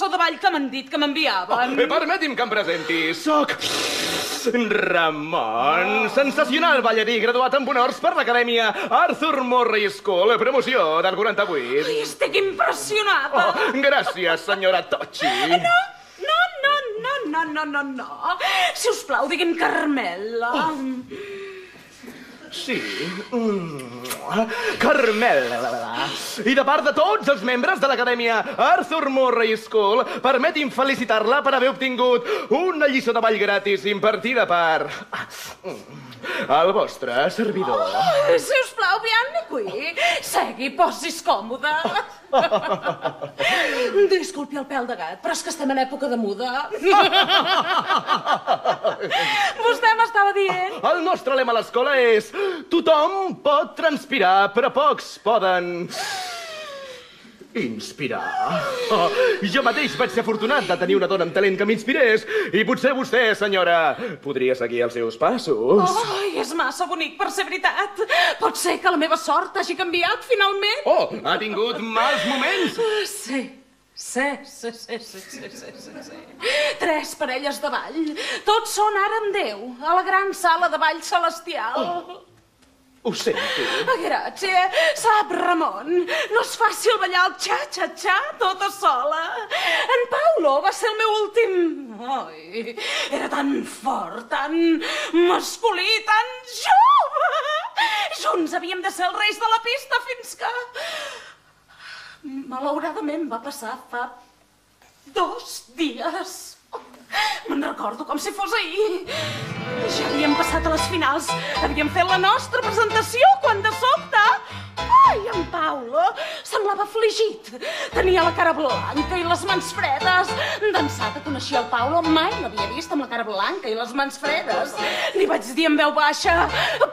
professor de ball que m'han dit que m'enviaven. Permeti'm que em presenti. Soc Ramon, sensacional ballarí graduat amb honors per l'Acadèmia Arthur Murray School, promoció del 48. Ai, estic impressionada. Gràcies, senyora Tocci. No. Si us plau, digui'm Carmela. Sí. Carmela. I de part de tots els membres de l'Acadèmia Arthur Murray School, permeti'm felicitar-la per haver obtingut una lliçó de ball gratis impartida per el vostre servidor. Si us plau, Bianni, qui. Segui, posis còmode. Disculpi el pèl de gat, però és que estem en època de muda. Vostè m'estava dient? El nostre lema a l'escola és: tothom pot transpirar, però pocs poden inspirar. Jo mateix vaig ser afortunat de tenir una dona amb talent que m'inspirés, i potser vostè, senyora, podria seguir els seus passos. Ai, és massa bonic per ser veritat. Pot ser que la meva sort hagi canviat, finalment? Oh, ha tingut mals moments? Sí. 3 parelles de ball. Tots són ara amb Déu, a la gran sala de ball celestial. Ho sento. Grazie. Sap, Ramon, no és fàcil ballar el xa-xa-xa tota sola. En Paulo va ser el meu últim... Ai, era tan fort, tan masculí, tan jove. Junts havíem de ser els reis de la pista fins que... malauradament va passar fa 2 dies. Me'n recordo com si fos ahir. Ja havíem passat a les finals. Havíem fet la nostra presentació quan de sobte... Ai, en Paulo semblava afligit. Tenia la cara blanca i les mans fredes. D'ençà que coneixia el Paulo, mai l'havia vist amb la cara blanca i les mans fredes. Li vaig dir en veu baixa: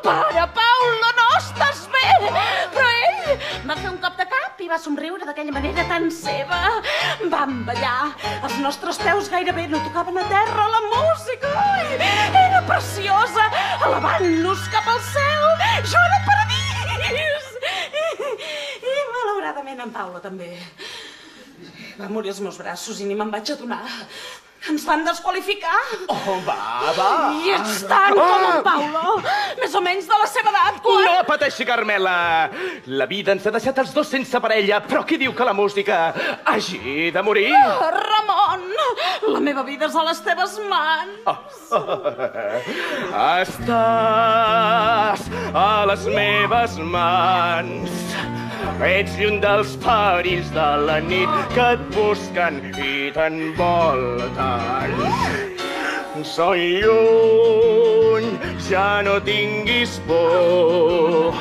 "Para, Paulo, no estàs bé!" Però ell va fer un cop de cap i va somriure d'aquella manera tan seva. Vam ballar. Els nostres peus gairebé no tocaven a terra. La música, ai, era preciosa, elevant-nos cap al cel. Jo era el paradís. I malauradament en Paulo també. Va morir als meus braços i ni me'n vaig adonar. Ens van desqualificar. Oh, va. I ets tant com en Paulo, més o menys de la seva edat, quan... No pateixi, Carmela. La vida ens ha deixat els dos sense parella, però qui diu que la música hagi de morir? Ramon, la meva vida és a les teves mans. Estàs a les meves mans. Ets lluny dels perills de la nit que et busquen i t'envolten. Són lluny, ja no tinguis por.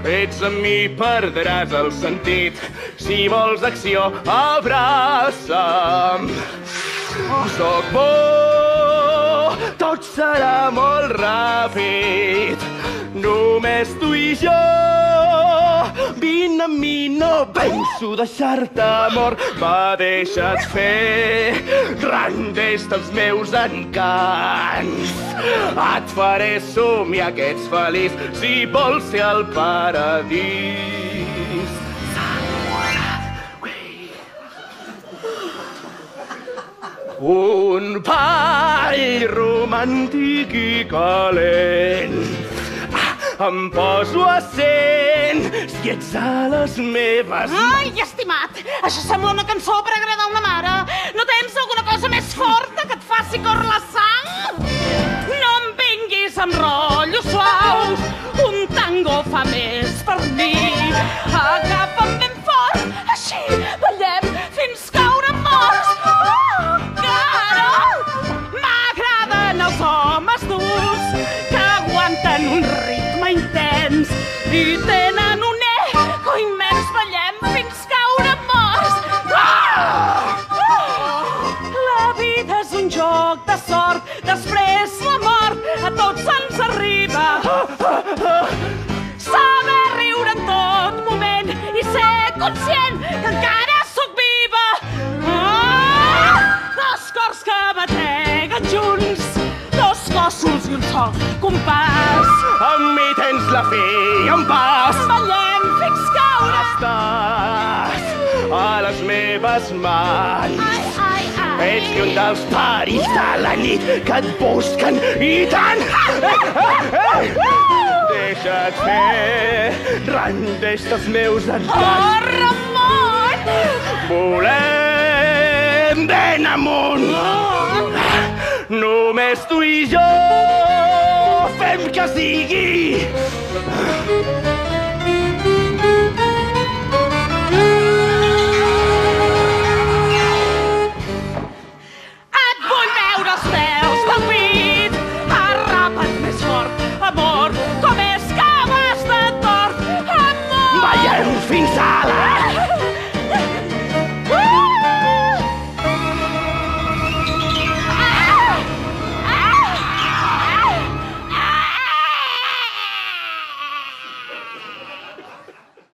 Ets amb mi, perdràs el sentit. Si vols acció, abraça'm. Soc bo, tot serà molt ràpid. Només tu i jo. Vine amb mi, no penso deixar-te, amor. Va, deixa't fer, rendeix dels meus encants. Et faré somiar que ets feliç si vols ser al paradís. Un ball romàntic i calent. Em poso a 100 si ets a les meves... Ai, estimat, això sembla una cançó per agradar una mare. No tens alguna cosa més forta que et faci córrer la sang? No em vinguis amb rotllos suaus, un tango fa més per mi. Agafa'm ben fort, així ballem fins caure morts. Oh, Carol! M'agraden els homes durs que aguanten un ritme intens i tenen un eco immens. Ballem fins caure morts. La vida és un joc de sort, després la mort a tots ens arriba. Saber riure en tot moment i ser conscient que encara sóc viva. Dos cors que bateguen junts, dos cossos i un sol compàs. Amb mi tens la fi en pas. Ballem fins caure. Estàs a les meves mans. Ai, ai, Ets lluny dels perills de la nit que et busquen i tant. Deixa't fer, rendeix dels meus encants. Ramon! Volem ben amunt. Només tu i jo fem que sigui.